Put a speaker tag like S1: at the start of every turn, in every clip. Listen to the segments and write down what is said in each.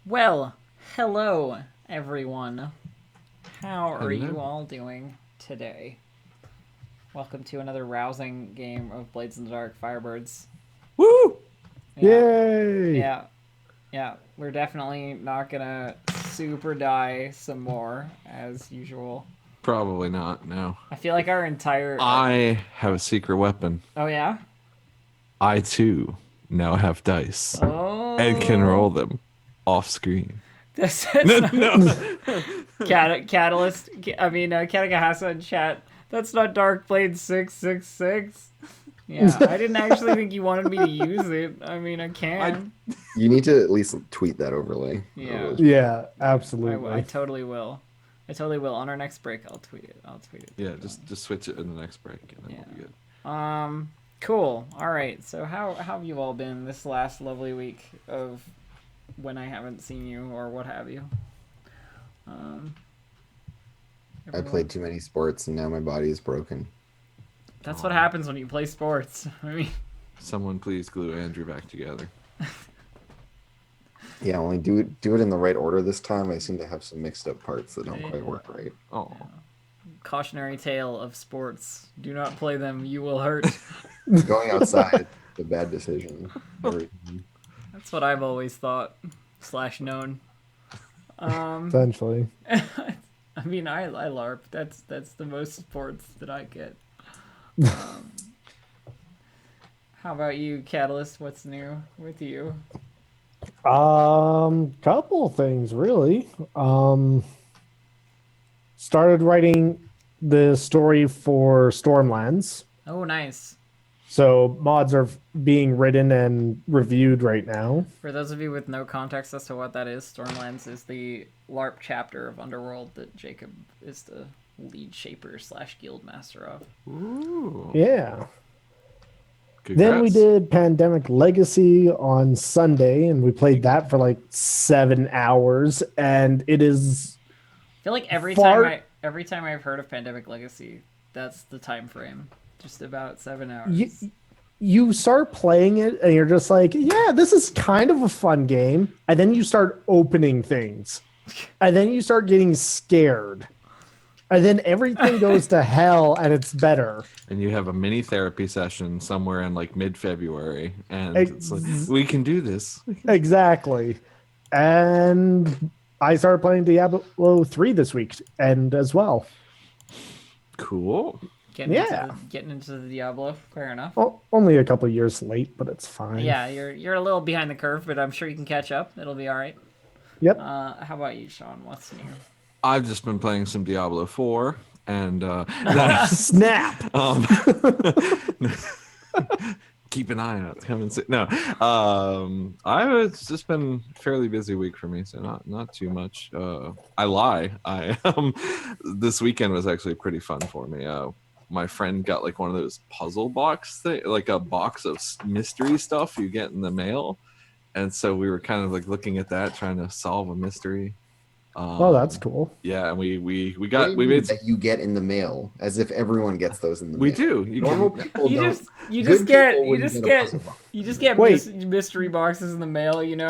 S1: Well, hello, everyone. How are you
S2: Hello.
S1: all doing today? Welcome to another rousing game of Blades in the Dark Firebirds.
S2: Woo!
S1: Yeah,
S3: Yay!
S1: yeah, yeah. We're definitely not gonna super die some more, as usual.
S2: Probably not. No.
S1: I feel like our entire.
S2: I have a secret weapon.
S1: Oh, yeah?
S2: I too now have dice and can
S1: Oh.
S2: roll them off screen.
S1: This
S2: No,
S1: is not.
S2: no.
S1: Catalyst. I mean, Katagahasa in chat. That's not Dark Blade 666. Yeah, I didn't actually think you wanted me to use it. I mean, I can.
S3: You need to at least tweet that overlay.
S1: Yeah,
S3: Yeah,
S1: I
S3: absolutely.
S1: totally will. I totally will. On our next break, I'll tweet it. I'll tweet it.
S2: Yeah, just switch it in the next break and then we'll be good.
S1: Cool. All right. So how have you all been this last lovely week of when I haven't seen you or what have you?
S3: I
S1: Everyone?
S3: played too many sports and now my body is broken.
S1: That's what happens when you play sports. I mean,
S2: Someone please glue Andrew back together.
S3: Yeah, only do it in the right order this time. I seem to have some mixed up parts that don't quite work right.
S2: Oh.
S1: cautionary tale of sports. Do not play them. You will hurt.
S3: Going outside is a bad decision.
S1: That's what I've always thought / known.
S3: Essentially.
S1: I mean, I LARP. That's the most sports that I get. How about you, Catalyst? What's new with you?
S4: Couple things really. Started writing the story for Stormlands.
S1: Oh, nice.
S4: So mods are being written and reviewed right now.
S1: For those of you with no context as to what that is, Stormlands is the LARP chapter of Underworld that Jacob is the lead shaper / guild master of.
S2: Ooh.
S4: Yeah.
S2: Congrats.
S4: Then we did Pandemic Legacy on Sunday, and we played that for like 7 hours, and it is
S1: I feel like every
S4: Far-
S1: time I've heard of Pandemic Legacy, that's the time frame. Just about 7 hours.
S4: you start playing it and you're just like, yeah, this is kind of a fun game. And then you start opening things. And then you start getting scared. And then everything goes to hell and it's better.
S2: And you have a mini therapy session somewhere in like mid-February, and
S4: Ex-
S2: it's like, we can do this.
S4: Exactly. And I started playing Diablo 3 this week and as well.
S2: Cool.
S1: Getting into the Diablo. Fair enough.
S4: Only a couple years late, but it's fine.
S1: Yeah, you're a little behind the curve, but I'm sure you can catch up. It'll be all right.
S4: Yep.
S1: How about you, Sean? What's new?
S2: I've just been playing some Diablo 4 and
S4: Snap.
S2: Keep an eye out. Come and see. No, it's just been a fairly busy week for me, so not too much. I lie. This weekend was actually pretty fun for me. My friend got like one of those puzzle box thing, like a box of mystery stuff you get in the mail, and so we were kind of like looking at that, trying to solve a mystery.
S4: Oh, that's cool.
S2: Yeah, and we
S3: What do you mean
S2: made
S3: that you get in the mail, as if everyone gets those in the
S2: we
S3: mail.
S2: do.
S3: Normal people
S1: You
S3: don't.
S1: just you
S3: Good
S1: just get
S3: people
S1: you
S3: wouldn't
S1: just
S3: a
S1: get
S3: puzzle box.
S1: you just get
S4: Wait.
S1: mystery boxes in the mail. You know,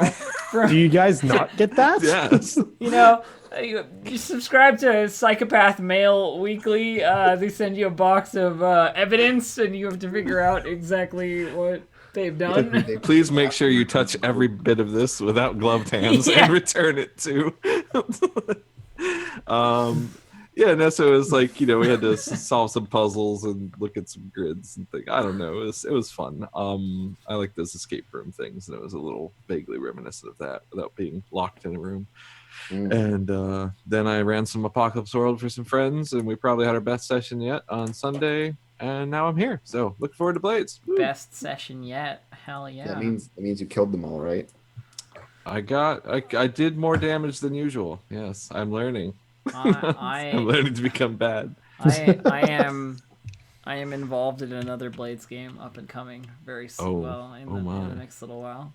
S4: Do you guys not get that?
S2: Yes.
S1: you know. You subscribe to Psychopath Mail Weekly. They send you a box of evidence, and you have to figure out exactly what they've done.
S2: Please make sure you touch every bit of this without gloved hands
S1: Yeah.
S2: and return it to. Yeah, no, so it was like, we had to solve some puzzles and look at some grids and things. I don't know. It was fun. I like those escape room things, and it was a little vaguely reminiscent of that without being locked in a room. And then I ran some Apocalypse World for some friends, and we probably had our best session yet on Sunday. And now I'm here, so look forward to Blades. Woo.
S1: Best session yet. Hell yeah.
S3: That means you killed them all, right?
S2: I did more damage than usual. Yes, I'm learning.
S1: I
S2: I'm learning to become bad.
S1: I am involved in another Blades game up and coming very soon. In the next little while.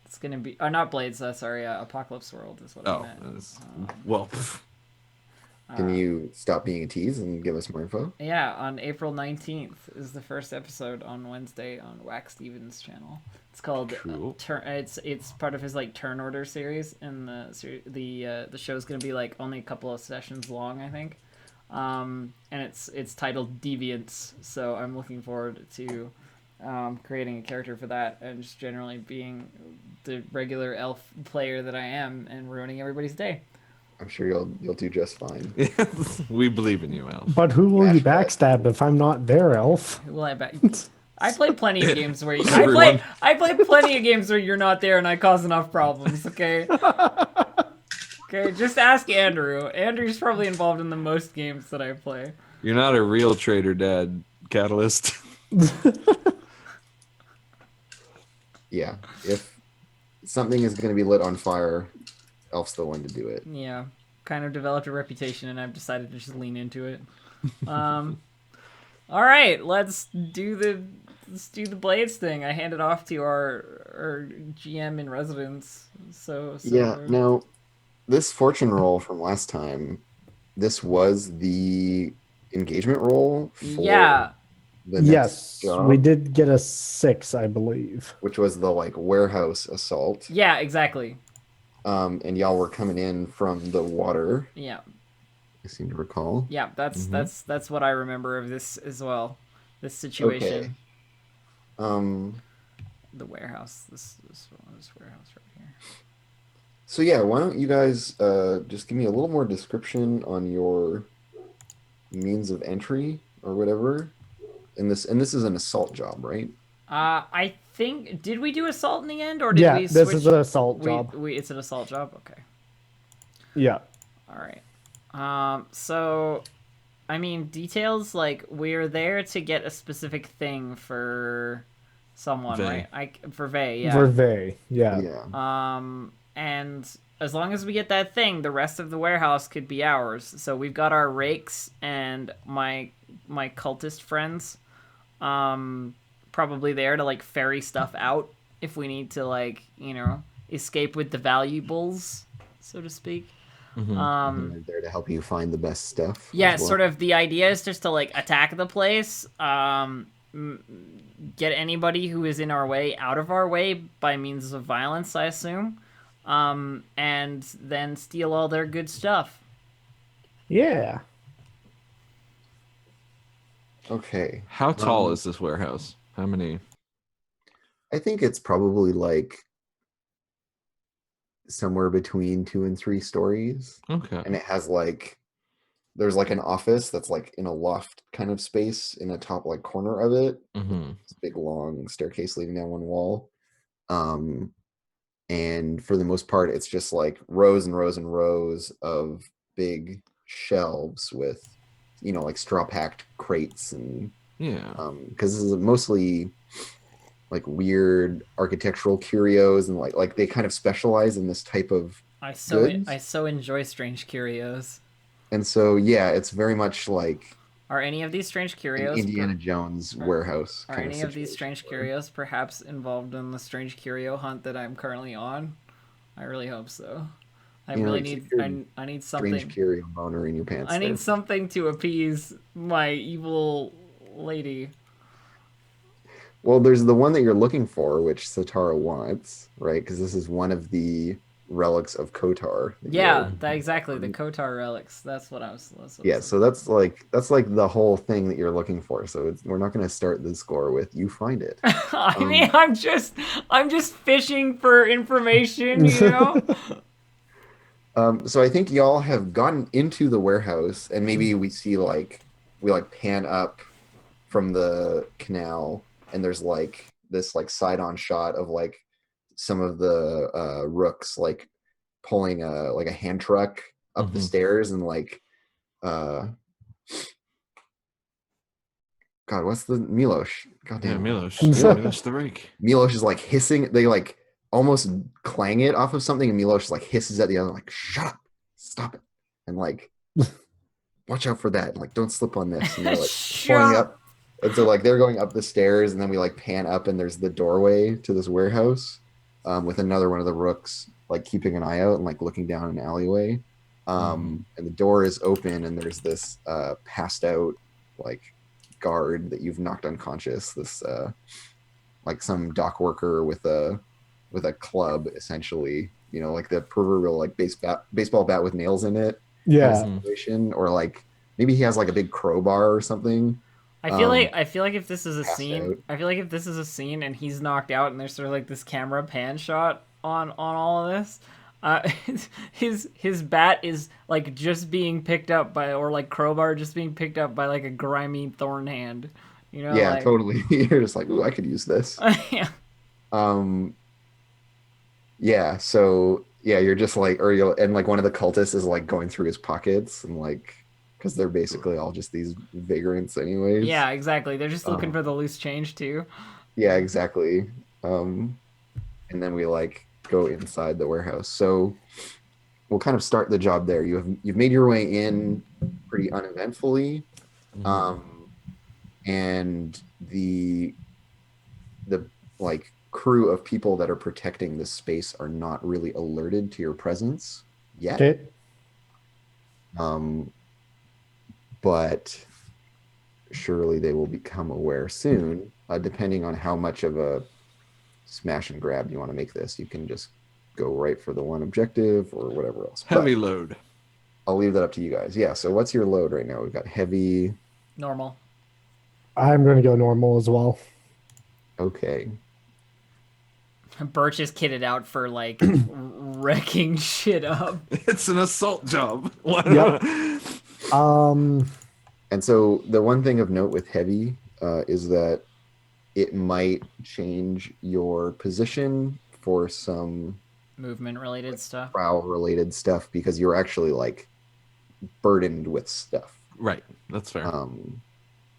S1: It's gonna be not Blades. Sorry, Apocalypse World is what I meant.
S2: Well,
S3: Can you stop being a tease and give us more info?
S1: Yeah, on April 19th is the first episode on Wednesday on Wax Stevens' channel. It's called
S2: Cool.
S1: it's part of his like Turn Order series, and the show's gonna be like only a couple of sessions long, I think. And it's titled Deviants, so I'm looking forward to creating a character for that, and just generally being the regular elf player that I am and ruining everybody's day.
S3: I'm sure you'll do just fine.
S2: We believe in you, Elf.
S4: But who will you
S3: Flashback.
S4: backstab if I'm not there, Elf?
S1: Well, I play plenty of games where
S2: Everyone.
S1: I play plenty of games where you're not there and I cause enough problems. Okay. Okay, just ask Andrew. Andrew's probably involved in the most games that I play.
S2: You're not a real traitor, Dad. Catalyst.
S3: Yeah, if something is going to be lit on fire, Elf's the one to do it.
S1: Yeah, kind of developed a reputation, and I've decided to just lean into it. All right, let's do the Blades thing. I hand it off to our GM in residence. So
S3: Yeah, now, this fortune roll from last time, this was the engagement roll for
S1: yeah,
S3: the next
S4: Yes,
S3: job,
S4: we did get a 6, I believe.
S3: which was the like warehouse assault.
S1: yeah, exactly.
S3: And y'all were coming in from the water,
S1: Yeah,
S3: I seem to recall.
S1: yeah. That's
S2: Mhm.
S1: that's what I remember of this as well. This situation.
S3: Okay.
S1: The warehouse. This warehouse right here.
S3: So yeah, why don't you guys just give me a little more description on your means of entry or whatever. And this is an assault job, right?
S1: I think did we do assault in the end, or did
S4: Yeah,
S1: we
S4: this
S1: switch?
S4: is an assault job.
S1: It's an assault job. Okay.
S4: Yeah.
S1: All right. So, I mean, details like we're there to get a specific thing for someone,
S2: Vey.
S1: right? For Vey, yeah.
S4: Vervey. Yeah.
S3: Yeah.
S1: And as long as we get that thing, the rest of the warehouse could be ours. So we've got our rakes and my cultist friends, probably there to like ferry stuff out if we need to, like, you know, escape with the valuables, so to speak.
S3: And they're there to help you find the best stuff.
S1: Yeah,
S3: as well.
S1: sort of the idea is just to like attack the place, get anybody who is in our way out of our way by means of violence, I assume, and then steal all their good stuff.
S4: Yeah.
S3: Okay.
S2: How tall is this warehouse? How many?
S3: I think it's probably like somewhere between 2 and 3 stories.
S2: Okay.
S3: And it has like there's like an office that's like in a loft kind of space in the top like corner of it.
S2: Mm-hmm.
S3: It's a big long staircase leading down one wall. And for the most part it's just like rows and rows and rows of big shelves with, you know, like straw packed crates and
S2: Yeah.
S3: because this is mostly like weird architectural curios and like they kind of specialize in this type of
S1: I
S3: goods.
S1: so enjoy strange curios.
S3: And so yeah, it's very much like
S1: Are any of these strange
S3: an
S1: curios
S3: Indiana Jones warehouse
S1: Are
S3: kind
S1: any of these strange curios perhaps involved in the strange curio hunt that I'm currently on? I really hope so. I
S3: You know,
S1: really
S3: keep
S1: need
S3: your
S1: I need
S3: strange
S1: something.
S3: curio boner in your pants.
S1: I
S3: there.
S1: need something to appease my evil lady.
S3: Well, there's the one that you're looking for, which Satara wants, right? Because this is one of the relics of Kotar. that
S1: Yeah,
S3: you're-
S1: exactly. The Kotar relics. That's what I was.
S3: Yeah, so that's like the whole thing that you're looking for. So we're not going to start the score with you find it.
S1: I mean, I'm just fishing for information, you know.
S3: So I think y'all have gotten into the warehouse, and maybe we see like we pan up from the canal, and there's like this like side-on shot of like some of the rooks like pulling a hand truck up the
S2: Mhm.
S3: stairs, and like God, what's the Milos? God
S2: Yeah,
S3: damn,
S2: Milos. Milos the rake.
S3: Milos is like hissing. They like almost clang it off of something, and Milos like hisses at the other, like, "Shut up, stop it," and like, "Watch out for that," and like, "Don't slip on this." And they're like pulling up, and so like they're going up the stairs, and then we like pan up, and there's the doorway to this warehouse, with another one of the rooks like keeping an eye out and like looking down an alleyway. And the door is open, and there's this passed out like guard that you've knocked unconscious. This like some dock worker with a club, essentially. You know, like the proverbial like baseball bat with nails in it.
S4: Yeah.
S3: Situation, or like maybe he has like a big crowbar or something.
S1: I feel like if this is a
S3: passed
S1: scene,
S3: out.
S1: I feel like if this is a scene and he's knocked out and there's sort of like this camera pan shot on all of this, his bat is like just being picked up by, or like crowbar just being picked up by like a grimy thorn hand. You know?
S3: Yeah,
S1: like,
S3: totally. You're just like, ooh, I could use this.
S1: yeah.
S3: Yeah, so yeah, you're just like, or you'll, and like one of the cultists is like going through his pockets and like, because they're basically all just these vagrants anyways.
S1: Yeah, exactly. They're just looking
S3: Um,
S1: for the loose change too.
S3: Yeah, exactly. And then we like go inside the warehouse. So we'll kind of start the job there. You've made your way in pretty uneventfully. And the like crew of people that are protecting this space are not really alerted to your presence yet.
S4: Okay.
S3: But surely they will become aware soon, depending on how much of a smash and grab you want to make this. You can just go right for the one objective or whatever else.
S2: Heavy
S3: But
S2: load.
S3: I'll leave that up to you guys. Yeah, so what's your load right now? We've got heavy.
S1: Normal.
S4: I'm going to go normal as well.
S3: Okay.
S1: Birch is kitted out for like wrecking shit up.
S2: It's an assault job. Why
S4: Yep.
S2: not?
S3: And so the one thing of note with heavy is that it might change your position for some
S1: Movement related stuff.
S3: prowl related stuff because you're actually like burdened with stuff.
S2: Right. That's fair.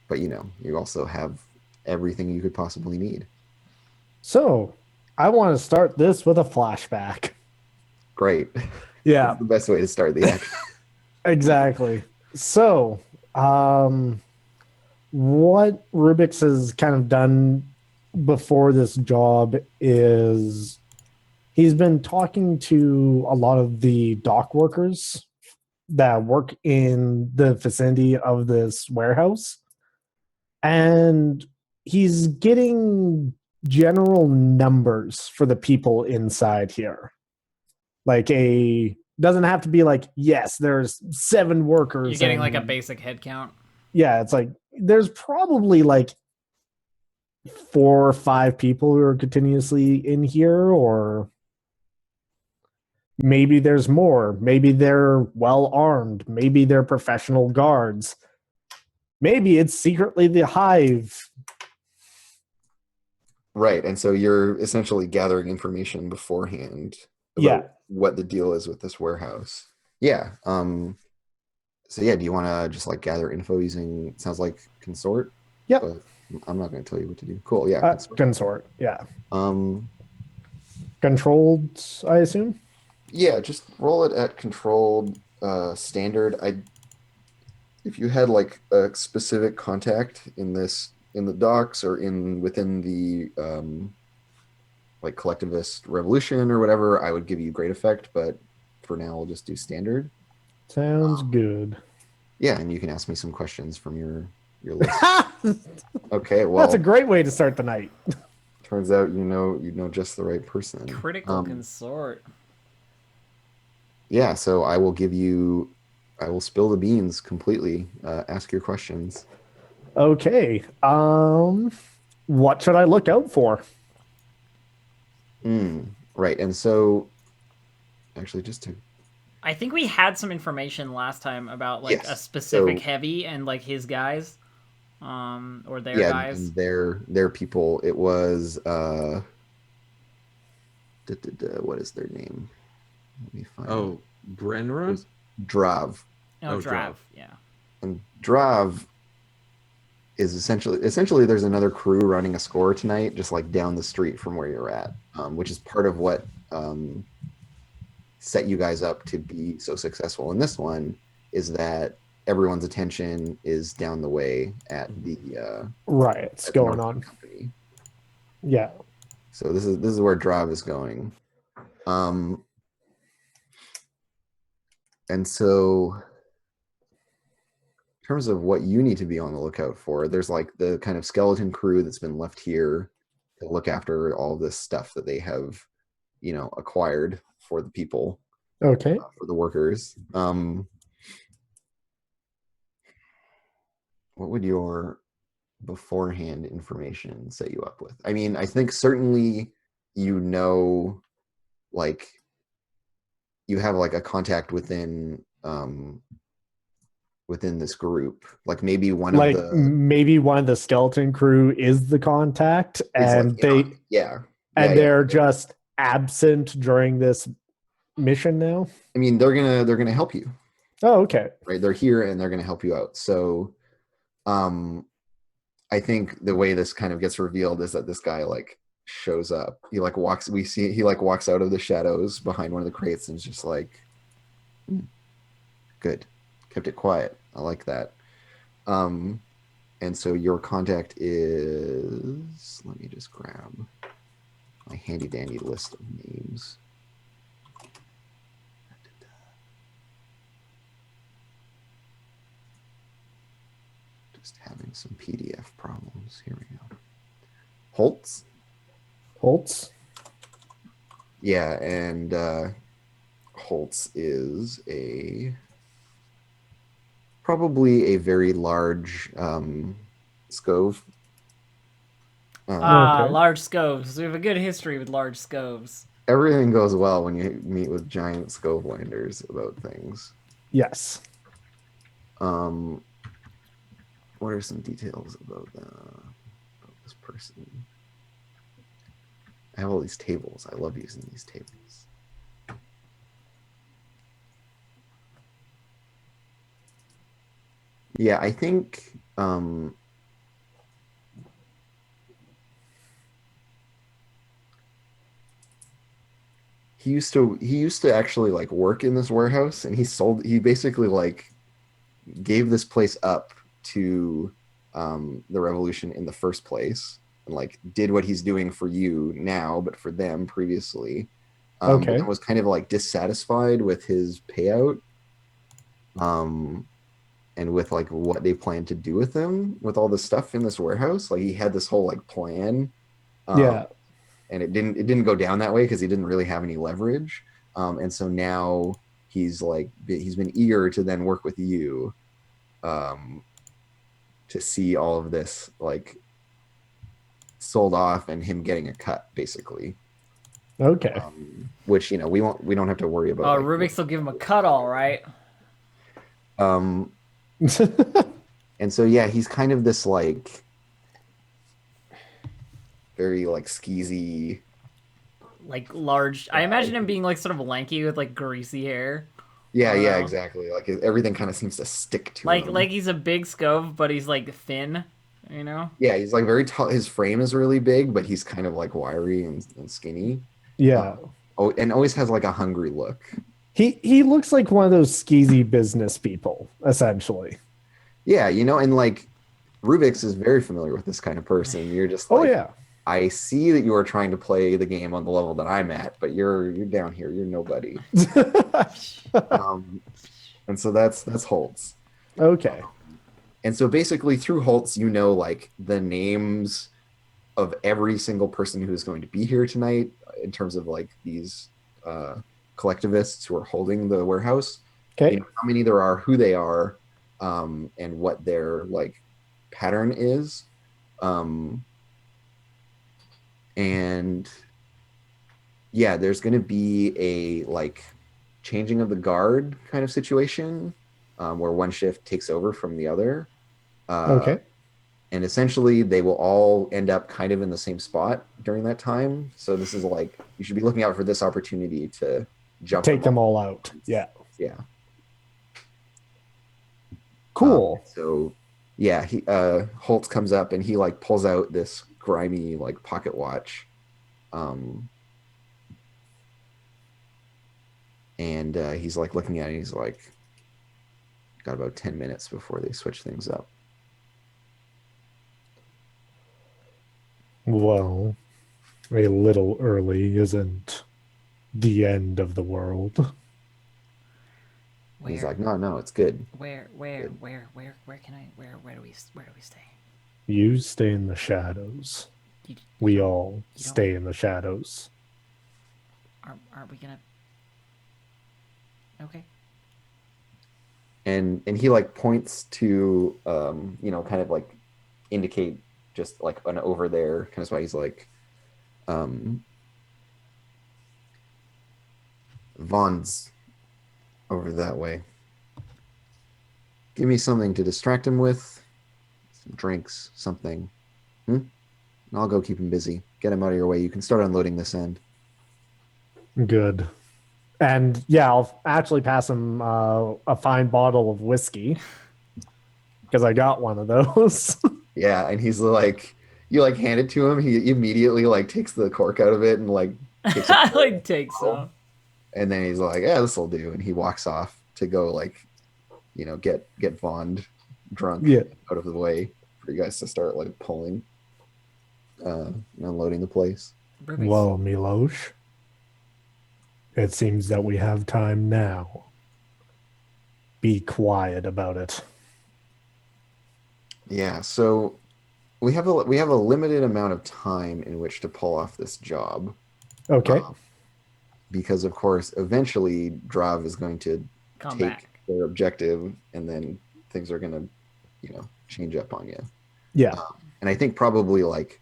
S3: But you know, you also have everything you could possibly need.
S4: So I want to start this with a flashback.
S3: Great.
S4: Yeah,
S3: That's the best way to start the action.
S4: exactly. So, what Rubik's has kind of done before this job is he's been talking to a lot of the dock workers that work in the vicinity of this warehouse. And he's getting general numbers for the people inside here. Like doesn't have to be like, yes, there's 7 workers.
S1: You're getting like a
S4: and-
S1: basic head count.
S4: Yeah, it's like there's probably like 4 or 5 people who are continuously in here, or maybe there's more. Maybe they're well armed. Maybe they're professional guards. Maybe it's secretly the hive.
S3: Right. And so you're essentially gathering information beforehand about
S4: Yeah.
S3: what the deal is with this warehouse. Yeah. So yeah, do you want to just like gather info using, it sounds like consort?
S4: Yep.
S3: But I'm not going to tell you what to do. Cool. Yeah.
S4: Consort. Yeah.
S3: Um,
S4: Controlled, I assume.
S3: yeah, just roll it at controlled standard. If you had like a specific contact in the docks or within the like collectivist revolution or whatever, I would give you great effect, but for now we'll just do standard.
S4: Sounds good.
S3: Yeah, and you can ask me some questions from your list. Okay, well,
S4: That's a great way to start the night.
S3: turns out you know just the right person.
S1: Critical consort.
S3: Yeah, so I will spill the beans completely. Ask your questions.
S4: Okay. What should I look out for?
S3: Right, and so actually just to
S1: I think we had some information last time about like
S3: Yes,
S1: a specific
S3: so-
S1: heavy and like his guys, or their
S3: yeah,
S1: guys.
S3: and their people. It was what is their name? Let me find
S2: Oh, Brenra?
S3: it. Drav.
S1: Oh,
S2: Oh,
S1: Drav.
S2: Drav.
S1: Yeah.
S3: And Drav is essentially there's another crew running a score tonight, just like down the street from where you're at, which is part of what set you guys up to be so successful in this one. Is that everyone's attention is down the way at the
S4: Riots
S3: at the
S4: going
S3: North
S4: on.
S3: Company.
S4: Yeah.
S3: So this is where Drav is going. And so, in terms of what you need to be on the lookout for, there's like the kind of skeleton crew that's been left here to look after all this stuff that they have, acquired for the people,
S4: Okay.
S3: for the workers. What would your beforehand information set you up with? I mean, I think certainly like you have like a contact within this group, like maybe one of
S4: Like
S3: the
S4: maybe one of the skeleton crew is the contact,
S3: is like
S4: and they
S3: yeah
S4: they're just absent during this mission now.
S3: I mean, they're gonna help you,
S4: Oh, okay.
S3: right? They're here and they're gonna help you out. So I think the way this kind of gets revealed is that this guy like shows up. He like walks. We see he like walks out of the shadows behind one of the crates and is just like, good, kept it quiet. I like that. And so your contact is. Let me just grab my handy dandy list of names. Just having some PDF problems. Here we go. Holtz.
S4: Holtz.
S3: Yeah, and Holtz is probably a very large scove.
S4: Okay.
S1: Large scoves. We have a good history with large scoves.
S3: Everything goes well when you meet with giant scove landers about things.
S4: Yes.
S3: What are some details about this person? I have all these tables. I love using these tables. Yeah, I think he used to actually like work in this warehouse, and he basically like gave this place up to the revolution in the first place, and like did what he's doing for you now but for them previously. But
S4: Okay.
S3: then was kind of like dissatisfied with his payout, and with like what they plan to do with him with all the stuff in this warehouse. Like he had this whole like plan,
S4: Yeah.
S3: and it didn't go down that way because he didn't really have any leverage. And so now he's been eager to then work with you, to see all of this like sold off and him getting a cut, basically.
S4: Okay.
S3: Which we don't have to worry about.
S1: Oh,
S3: like,
S1: Rubik's will give him a cut, all right.
S3: And so yeah, he's kind of this like very like skeezy,
S1: Like large. I imagine him being like sort of lanky with like greasy hair.
S3: yeah,
S1: Wow.
S3: exactly. Like everything kind of seems to stick to him.
S1: Like he's a big scove, but he's like thin. You know.
S3: Yeah, he's like very tall. His frame is really big, but he's kind of like wiry and skinny.
S4: Yeah.
S3: Oh, and always has like a hungry look.
S4: He looks like one of those skeezy business people, essentially.
S3: Yeah, and like Rubik's is very familiar with this kind of person. You're just like,
S4: Oh yeah.
S3: I see that you are trying to play the game on the level that I'm at, but you're down here. You're nobody. And so that's Holtz.
S4: Okay.
S3: And so basically through Holtz, like the names of every single person who is going to be here tonight in terms of like these collectivists who are holding the warehouse.
S4: Okay.
S3: How many there are, who they are, and what their like pattern is. And yeah, there's going to be a like changing of the guard kind of situation, where one shift takes over from the other.
S4: Okay.
S3: And essentially they will all end up kind of in the same spot during that time. So this is like, you should be looking out for this opportunity to jump
S4: Take them all out. Yeah.
S3: Yeah.
S4: Cool.
S3: So yeah, Holtz comes up and he like pulls out this grimy like pocket watch. And he's like looking at it, he's like, got about 10 minutes before they switch things up.
S4: Well, a little early isn't the end of the world.
S1: Where?
S3: He's like, no, it's good.
S1: Where can I? Where do we stay?
S4: You stay in the shadows.
S1: You,
S4: We all
S1: you don't-
S4: stay in the shadows.
S1: aren't we gonna? Okay.
S3: And he like points to kind of like indicate just like an over there kind of spot. He's like, Vaughn's over that way. Give me something to distract him with, some drinks, something. And I'll go keep him busy. Get him out of your way. You can start unloading this end.
S4: Good. And yeah, I'll actually pass him a fine bottle of whiskey because I got one of those.
S3: Yeah, and he's like, you like hand it to him. He immediately like takes the cork out of it and like takes
S1: I
S3: it,
S1: like take some.
S3: and then he's like, yeah, this will do. And he walks off to go like, get Vaughn drunk
S4: Yeah.
S3: out of the way for you guys to start like pulling, and unloading the place.
S1: Rubik's.
S4: Well, Milosh, it seems that we have time now. Be quiet about it.
S3: Yeah, so we have a limited amount of time in which to pull off this job.
S4: Okay.
S3: Because of course, eventually Drav is going to
S1: Come
S3: take
S1: back.
S3: their objective, and then things are going to, change up on you.
S4: Yeah.
S3: And I think probably like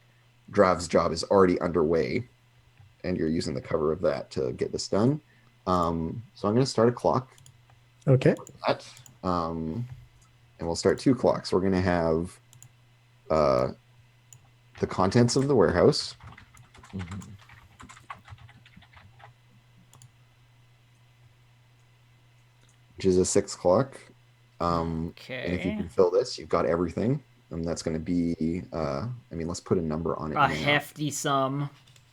S3: Drav's job is already underway, and you're using the cover of that to get this done. So I'm going to start a clock.
S4: Okay.
S3: That, and we'll start 2 clocks. We're going to have the contents of the warehouse.
S2: Mhm.
S3: Which is a 6 o'clock. And if you
S1: Okay.
S3: can fill this, you've got everything. And that's going to be, let's put a number on it.
S1: A
S3: now.
S1: hefty sum.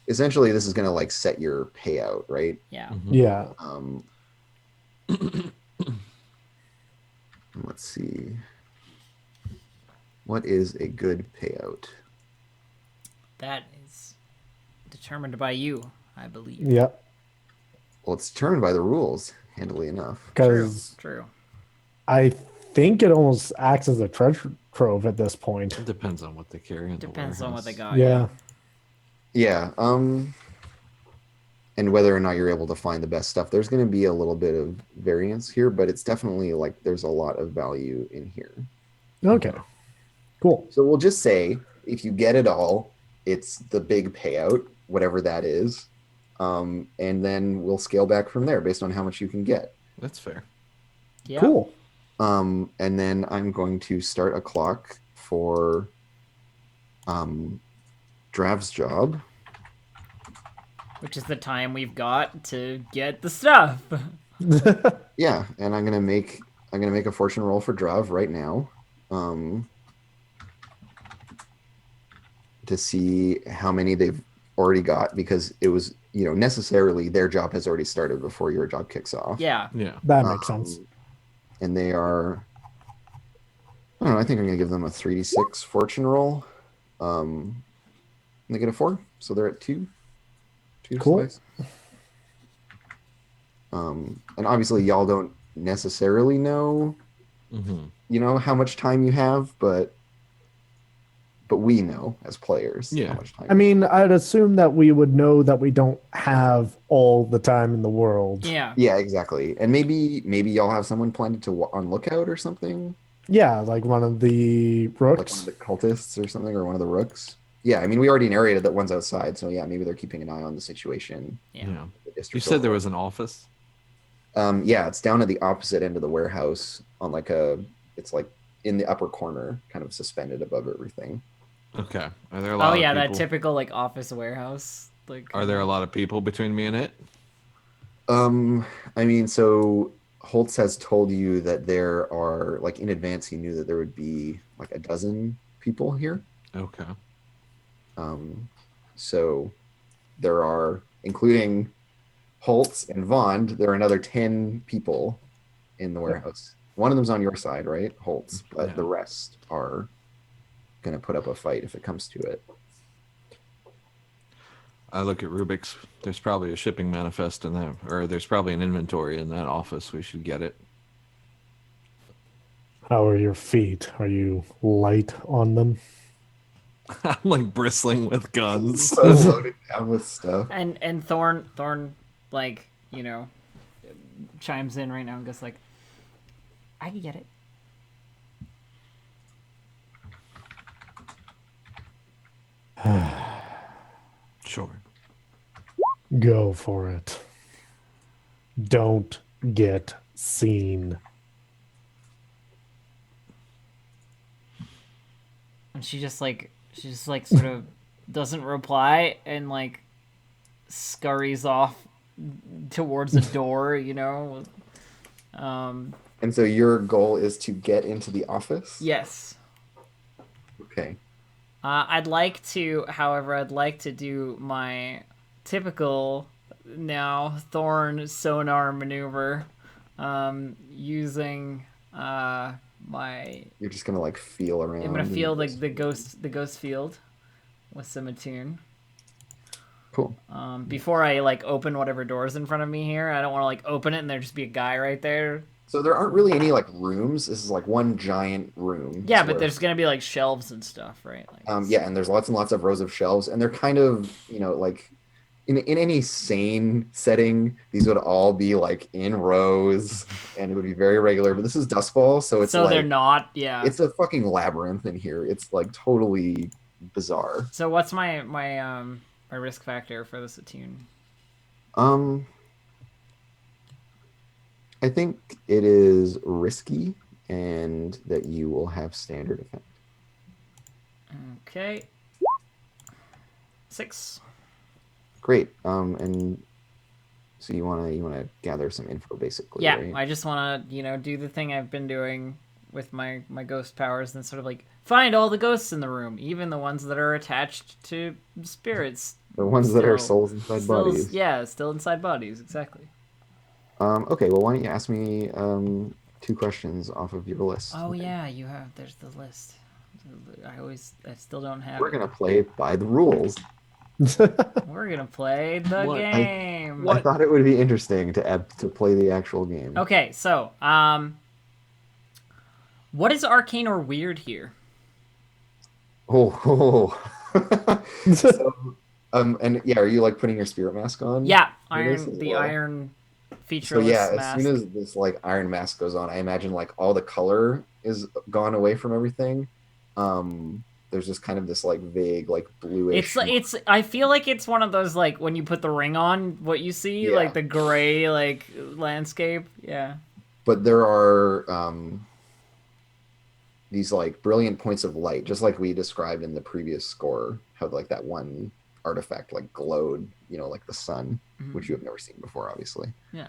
S3: Essentially, this is going to like set your payout, right?
S1: Yeah.
S2: Mhm.
S4: Yeah.
S3: Let's see. What is a good payout?
S1: That is determined by you, I believe.
S4: Yep.
S3: Well, it's determined by the rules, handily enough.
S4: Because
S1: True.
S4: I think it almost acts as a treasure trove at this point.
S2: It depends on what they carry. In
S1: Depends
S2: the
S1: on what they
S2: warehouse.
S1: got.
S4: Yeah.
S3: Yeah. And whether or not you're able to find the best stuff. There's going to be a little bit of variance here, but it's definitely like there's a lot of value in here.
S4: Okay. Cool.
S3: So we'll just say if you get it all, it's the big payout, whatever that is. And then we'll scale back from there based on how much you can get.
S2: That's fair.
S1: Yeah.
S4: Cool.
S3: And then I'm going to start a clock for Drav's job.
S1: Which is the time we've got to get the stuff.
S3: Yeah, and I'm gonna make a fortune roll for Drav right now. To see how many they've already got, because it was, necessarily their job has already started before your job kicks off.
S1: Yeah.
S2: Yeah.
S4: That makes sense.
S3: And they are, I don't know, I think I'm going to give them a 3d6 fortune roll. And they get a 4, so they're at 2. 2
S4: Cool.
S3: slice. And obviously y'all don't necessarily know,
S2: Mm-hmm.
S3: how much time you have, but we know as players
S2: Yeah.
S3: how much time.
S4: I mean, I'd assume that we would know that we don't have all the time in the world.
S1: Yeah.
S3: Yeah, exactly. And maybe y'all have someone planted to on lookout or something,
S4: Yeah, like one of the
S3: like one
S4: rooks.
S3: of the cultists or something, or one of the rooks. Yeah, I mean, we already narrated that one's outside, so yeah, maybe they're keeping an eye on the situation.
S1: Yeah.
S2: Yeah.
S3: The
S2: You
S3: district
S2: said there
S3: overall.
S2: was an office.
S3: Yeah, it's down at the opposite end of the warehouse on like it's like in the upper corner, kind of suspended above everything.
S2: Okay. Are there a lot
S1: Oh
S2: of
S1: yeah, that
S2: people?
S1: typical like office warehouse. Like.
S2: Are there a lot of people between me and it?
S3: I mean, so Holtz has told you that there are, like, in advance, he knew that there would be like a dozen people here.
S2: Okay.
S3: So there are, including Holtz and Vaughn, there are another 10 people in the warehouse. One of them's on your side, right? Holtz, but
S2: Yeah.
S3: the rest are going to put up a fight if it comes to it.
S2: I look at Rubik's. There's probably a shipping manifest in that, or there's probably an inventory in that office. We should get it.
S4: How are your feet? Are you light on them?
S2: I'm like bristling with guns.
S3: So loaded down with stuff.
S1: And Thorn, like, chimes in right now and goes like, I can get it.
S2: Sure.
S4: Go for it. Don't get seen.
S1: And she just like sort of doesn't reply and like scurries off towards a door,
S3: And so your goal is to get into the office?
S1: Yes.
S3: Okay.
S1: I'd like to do my typical now Thorn sonar maneuver, using my.
S3: You're just gonna like feel around.
S1: I'm gonna
S3: and
S1: feel
S3: just-
S1: the ghost field with some attune.
S3: Cool.
S1: Before I like open whatever doors in front of me here, I don't want to like open it and there just be a guy right there.
S3: So there aren't really any like rooms. This is like one giant room.
S1: Yeah,
S3: It's
S1: but
S3: where-
S1: there's gonna be like shelves and stuff, right? Like,
S3: yeah, and there's lots and lots of rows of shelves, and they're kind of, like in any sane setting, these would all be like in rows, and it would be very regular. But this is Dustfall, so it's
S1: so
S3: like
S1: they're not. Yeah.
S3: it's a fucking labyrinth in here. It's like totally bizarre.
S1: So what's my risk factor for this attune?
S3: I think it is risky, and that you will have standard effect.
S1: Okay. 6.
S3: Great. And so you wanna gather some info, basically.
S1: Yeah,
S3: Right?
S1: I just want to, do the thing I've been doing with my ghost powers and sort of like find all the ghosts in the room, even the ones that are attached to spirits.
S3: The ones that are
S1: Still-
S3: souls inside
S1: Still,
S3: bodies.
S1: yeah, still inside bodies, exactly.
S3: Okay, well, why don't you ask me 2 questions off of your list?
S1: Oh yeah, there's the list. I still don't have
S3: We're
S1: it.
S3: gonna play by the rules.
S1: We're gonna play the
S2: What?
S1: game.
S3: I thought it would be interesting to play the actual game.
S1: Okay, so what is arcane or weird here?
S3: Oh. So, and yeah, are you like putting your spirit mask on?
S1: Yeah,
S3: It is as
S1: the
S3: well.
S1: iron
S3: So
S1: featureless
S3: yeah,
S1: mask.
S3: as soon as this like iron mask goes on, I imagine like all the color is gone away from everything. There's just kind of this like vague like bluish.
S1: It's I feel like it's one of those like when you put the ring on, what you see,
S3: Yeah.
S1: like the gray like landscape. Yeah.
S3: But there are these like brilliant points of light, just like we described in the previous score, how like that one artifact like glowed, like the sun,
S1: Mhm.
S3: which you have never seen before, obviously.
S1: Yeah.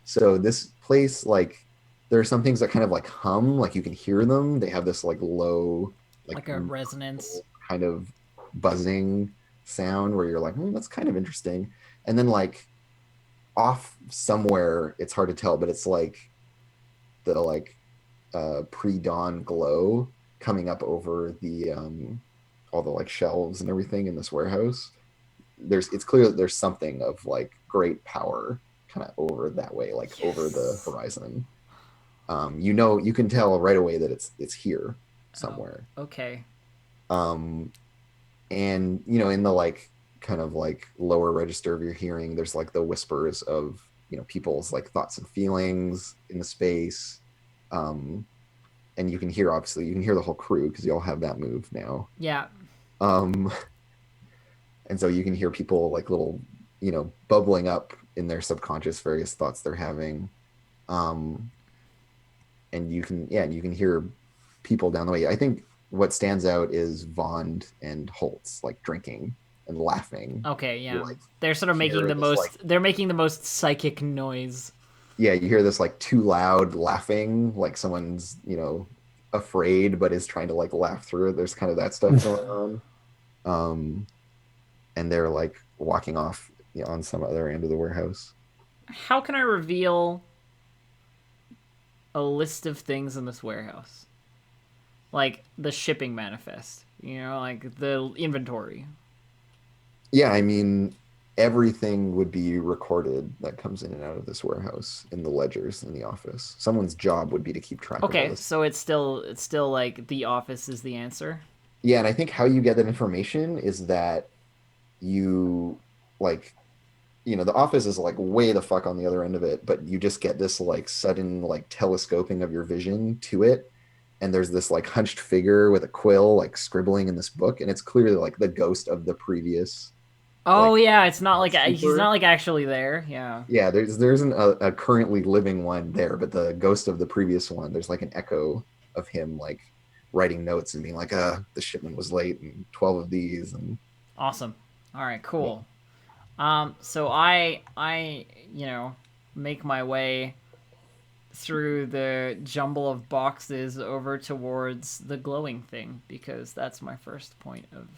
S3: So this place, like, there are some things that kind of like hum, like you can hear them. They have this like low,
S1: Like a resonance.
S3: kind of buzzing sound where you're like, that's kind of interesting. And then like off somewhere, it's hard to tell, but it's like the like pre-dawn glow coming up over the all the like shelves and everything in this warehouse. It's clear that there's something of like great power kind of over that way, like over the horizon. You can tell right away that it's here somewhere.
S1: Okay.
S3: And in the like kind of like lower register of your hearing, there's like the whispers of people's like thoughts and feelings in the space. And you can hear the whole crew because you all have that move now.
S1: Yeah.
S3: And so you can hear people like little bubbling up in their subconscious various thoughts they're having. And you can hear people down the way. I think what stands out is Vond and Holtz like drinking and laughing.
S1: Okay, yeah.
S3: like,
S1: They're sort of making
S3: hear
S1: the
S3: this,
S1: most
S3: like-
S1: they're making the most psychic noise.
S3: Yeah, you hear this like too loud laughing, like someone's afraid but is trying to like laugh through it. There's kind of that stuff going on. And they're like walking off on some other end of the warehouse.
S1: How can I reveal a list of things in this warehouse? Like the shipping manifest, like the inventory.
S3: Yeah, I mean, everything would be recorded that comes in and out of this warehouse in the ledgers in the office. Someone's job would be to keep track of all
S1: Okay,
S3: this.
S1: so it's still like the office is the answer.
S3: Yeah, and I think how you get that information is that you like the office is like way the fuck on the other end of it, but you just get this like sudden like telescoping of your vision to it, and there's this like hunched figure with a quill like scribbling in this book, and it's clearly like the ghost of the previous.
S1: Oh
S3: Like,
S1: yeah, it's not like he's
S3: super-
S1: not like actually there. Yeah.
S3: Yeah, there isn't a currently living one there, but the ghost of the previous one, there's like an echo of him like writing notes and being like, the shipment was late and 12 of these and
S1: Awesome. All right, cool. So I make my way through the jumble of boxes over towards the glowing thing because that's my first point of.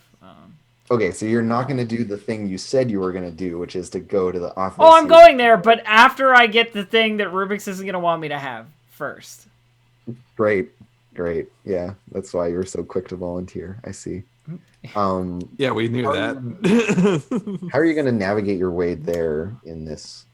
S3: Okay, so you're not gonna do the thing you said you were gonna do, which is to go to the office.
S1: Oh, I'm going there, but after I get the thing that Rubik's isn't gonna want me to have first.
S3: Great. Yeah, that's why you're so quick to volunteer. I see.
S2: Yeah, we knew
S3: How
S2: that.
S3: How are you gonna navigate your way there in this?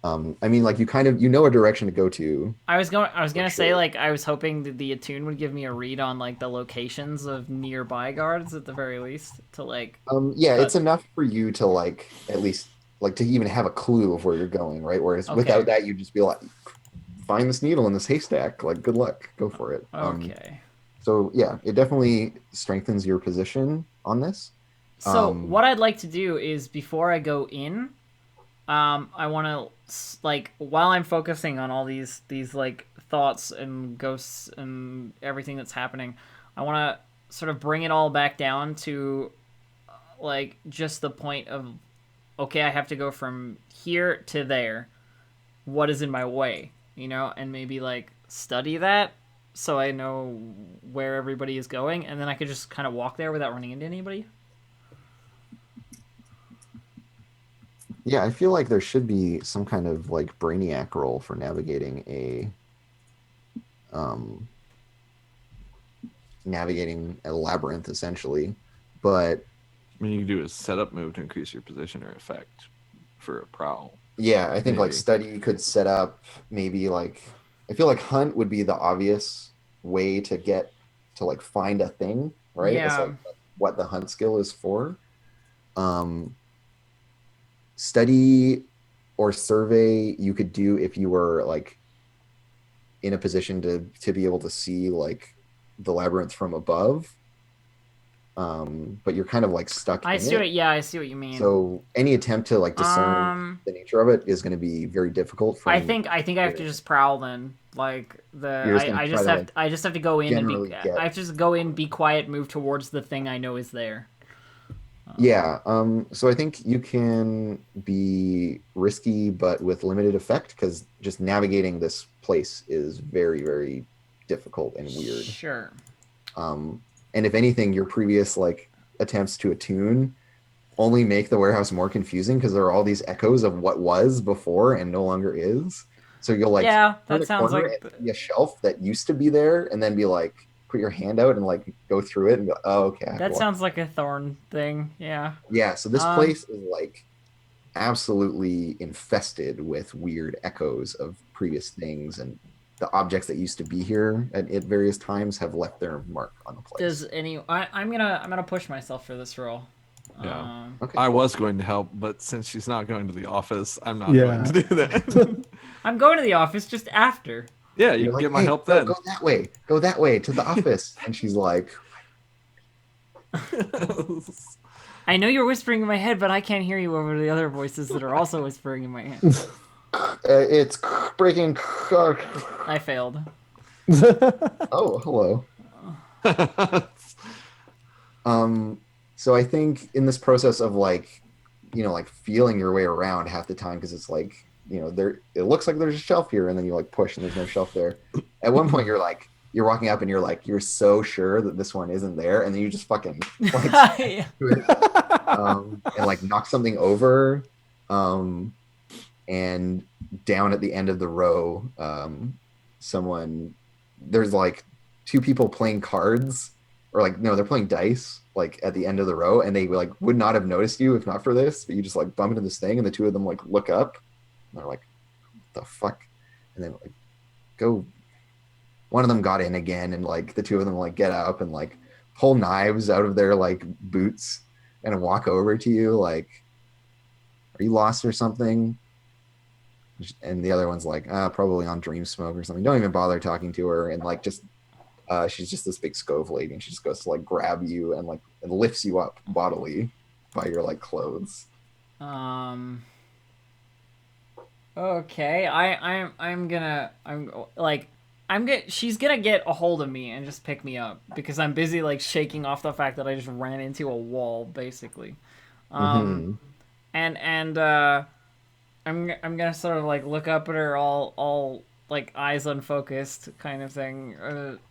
S1: Um,
S3: I mean, like you know a direction to go to.
S1: I was gonna say
S3: sure.
S1: like I was hoping that the attune would give me a read on like the locations of nearby guards at the very least to like.
S3: Yeah,
S1: But-
S3: it's enough for you to like at least like to even have a clue of where you're going, right? Whereas
S1: Okay.
S3: without that, you'd just be like, find this needle in this haystack. Like, good luck, go for it.
S1: Okay.
S3: So yeah, it definitely strengthens your position on this.
S1: So
S3: Um,
S1: what I'd like to do is before I go in, I want to like while I'm focusing on all these like thoughts and ghosts and everything that's happening, I want to sort of bring it all back down to like just the point of okay, I have to go from here to there. What is in my way, and maybe like study that so I know where everybody is going, and then I could just kind of walk there without running into anybody.
S3: Yeah, I feel like there should be some kind of like brainiac role for navigating a labyrinth essentially. But
S2: I mean, you can do a setup move to increase your position or effect for a prowl.
S3: yeah, I think like
S2: Maybe.
S3: study could set up maybe like I feel like hunt would be the obvious way to get to like find a thing, right? It's
S1: Yeah.
S3: like what the hunt skill is for. Study or survey you could do if you were like in a position to be able to see like the labyrinth from above. But you're kind of like stuck
S1: I
S3: in
S1: see
S3: it.
S1: what. Yeah, I see what you mean.
S3: So any attempt to like discern the nature of it is going to be very difficult.
S1: I think I have to just prowl then. Like
S3: You're just gonna
S1: I
S3: try
S1: just
S3: to,
S1: have
S3: like,
S1: I just have to go in and be
S3: generally get-
S1: I have to just go in, be quiet, move towards the thing I know is there.
S3: Yeah. So I think you can be risky, but with limited effect, because just navigating this place is very, very difficult and weird.
S1: Sure.
S3: And if anything, your previous like attempts to attune only make the warehouse more confusing because there are all these echoes of what was before and no longer is. So you'll like
S1: Yeah,
S3: turn
S1: that
S3: a
S1: sounds
S3: corner
S1: like
S3: and see a shelf that used to be there, and then be like put your hand out and like go through it and go, oh, okay. I have to
S1: that
S3: walk.
S1: sounds like a thorn thing. Yeah.
S3: Yeah. So this
S1: Um,
S3: place is like absolutely infested with weird echoes of previous things, and the objects that used to be here at various times have left their mark on the place.
S1: Does any? I'm gonna push myself for this role.
S2: Yeah.
S3: Okay.
S2: I was going to help, but since she's not going to the office, I'm not
S4: Yeah.
S2: going to do that.
S1: I'm going to the office just after.
S2: Yeah, you
S3: You're
S2: can
S3: like,
S2: get my
S3: "Hey,
S2: help
S3: no,
S2: then.
S3: Go that way. Go that way to the office. And she's like,
S1: I know you're whispering in my head, but I can't hear you over the other voices that are also whispering in my head.
S3: it's breaking.
S1: I failed.
S3: Oh, hello. So I think in this process of like, like feeling your way around half the time, because it's like, there it looks like there's a shelf here, and then you like push and there's no shelf there. At one point you're walking up and you're like, you're so sure that this one isn't there, and then you just fucking like do it, and like knock something over, and down at the end of the row, there's like two people playing cards, or like no, they're playing dice, like at the end of the row, and they like would not have noticed you if not for this. But you just like bump into this thing, and the two of them like look up, and they're like, "What the fuck?" And then like go. One of them got in again, and like the two of them like get up and like pull knives out of their like boots and walk over to you like, "Are you lost or something?" And the other one's like, probably on dream smoke or something. Don't even bother talking to her. And like, just, she's just this big scove lady, and she just goes to like grab you and like and lifts you up bodily by your like clothes.
S1: Okay, she's gonna get a hold of me and just pick me up because I'm busy like shaking off the fact that I just ran into a wall basically.
S3: Mhm.
S1: And I'm gonna sort of like look up at her all like eyes unfocused kind of thing,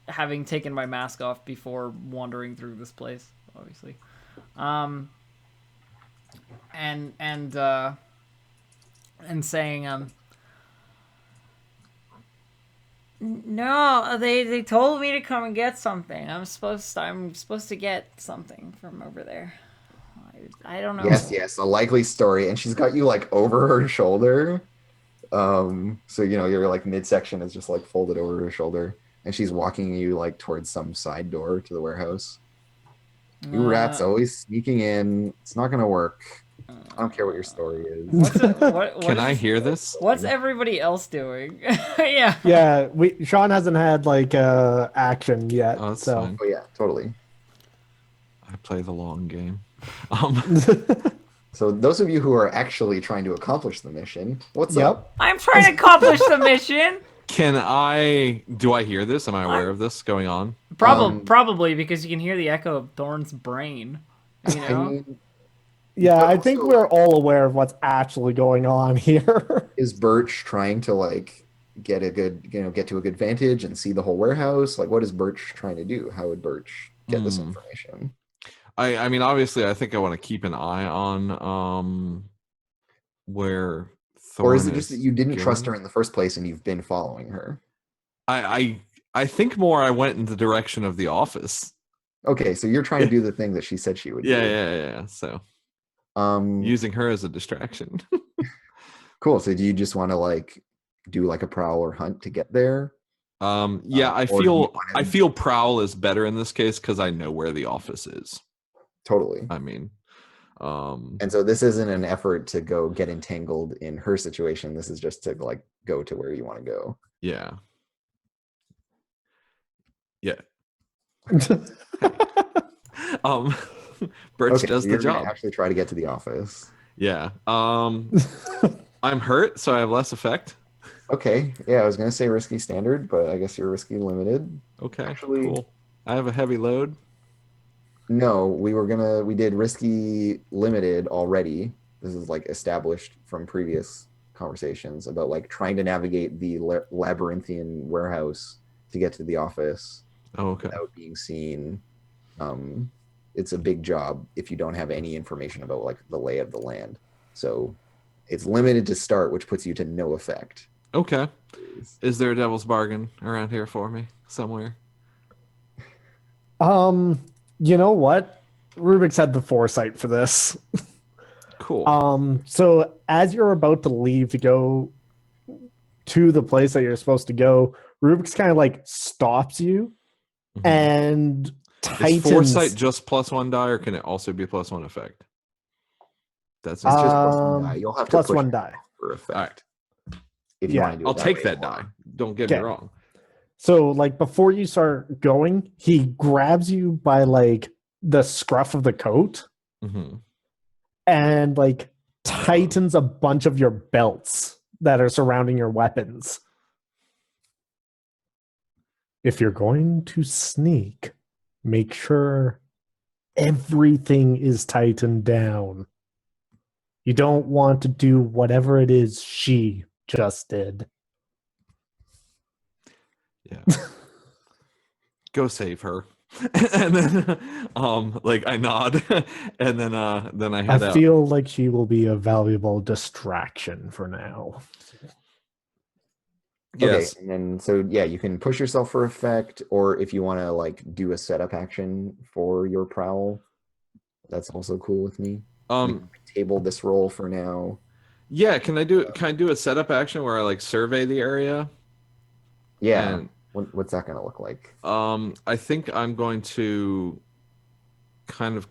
S1: having taken my mask off before wandering through this place, obviously. And saying no, they told me to come and get something. I'm supposed to get something from over there. I don't know.
S3: Yes, a likely story. And she's got you like over her shoulder. So you know your like midsection is just like folded over her shoulder, and she's walking you like towards some side door to the warehouse. You rats always sneaking in. It's not gonna work. I don't care what your story is.
S1: What
S2: Can I
S1: is-
S2: hear this?
S1: What's everybody else doing? Yeah.
S4: Yeah, Sean hasn't had like action yet.
S2: Oh, that's
S4: so
S2: fine.
S3: Oh yeah, totally.
S2: I play the long game.
S3: So those of you who are actually trying to accomplish the mission, what's
S4: Yep.
S3: up?
S1: I'm trying to accomplish the mission.
S2: Do I hear this? Am I aware of this going on?
S1: Probably because you can hear the echo of Thorn's brain. You
S3: I
S1: know?
S3: mean,
S4: yeah,
S3: But
S4: I think
S3: also-
S4: we're all aware of what's actually going on here.
S3: is Birch trying to like get to a good vantage and see the whole warehouse? Like, what is Birch trying to do? How would Birch get this information?
S2: I mean, obviously, I think I want to keep an eye on where Thorn
S3: Or is it just that you didn't trust
S2: going.
S3: her in the first place and you've been following her?
S2: I think more I went in the direction of the office.
S3: Okay, so you're trying to do the thing that she said she would do.
S2: Yeah. So using her as a distraction.
S3: Cool. So do you just want to like do like a prowl or hunt to get there?
S2: Yeah,
S3: or do you
S2: I
S3: wanna-
S2: feel prowl is better in this case because I know where the office is.
S3: Totally.
S2: I mean,
S3: And so this isn't an effort to go get entangled in her situation. This is just to like go to where you want to go.
S2: yeah. Birch
S3: Okay,
S2: does
S3: so
S2: the
S3: you're gonna
S2: job.
S3: actually try to get to the office.
S2: Yeah. I'm hurt, so I have less effect.
S3: Okay, yeah, I was gonna say risky standard, but I guess you're risky limited.
S2: Okay.
S3: Actually-
S2: cool. I have a heavy load.
S3: No, we did risky limited already. This is like established from previous conversations about like trying to navigate the labyrinthian warehouse to get to the office
S2: Oh, okay.
S3: without being seen. It's a big job if you don't have any information about like the lay of the land. So it's limited to start, which puts you to no effect.
S2: Okay. Is there a devil's bargain around here for me somewhere?
S4: You know what? Rubik's had the foresight for this.
S2: Cool.
S4: So as you're about to leave to go to the place that you're supposed to go, Rubik's kind of like stops you
S2: Mhm.
S4: and
S2: Is
S4: tightens.
S2: foresight just +1 die, or can it also be +1 effect? That's
S3: It's
S2: just.
S3: just plus one die. You'll have to
S4: plus
S3: push
S4: one die.
S3: for effect.
S2: All right.
S3: If you
S4: Yeah.
S3: want to do it
S2: I'll take
S3: way
S2: that
S3: or-
S2: die. Don't get me
S4: Okay.
S2: wrong.
S4: So like before you start going, he grabs you by like the scruff of the coat
S2: Hmm.
S4: and like tightens a bunch of your belts that are surrounding your weapons. If you're going to sneak, make sure everything is tightened down. You don't want to do whatever it is she just did.
S2: Yeah. Go save her. And then like I nod and then I head
S4: I
S2: out.
S4: feel like she will be a valuable distraction for now.
S2: Yes.
S3: Okay, and then so yeah, you can push yourself for effect, or if you want to like do a setup action for your prowl, That's also cool with me.
S2: Um,
S3: Table this roll for now.
S2: yeah. Can I do a setup action where I like survey the area?
S3: Yeah.
S2: And
S3: What's that gonna look like?
S2: I think I'm going to kind of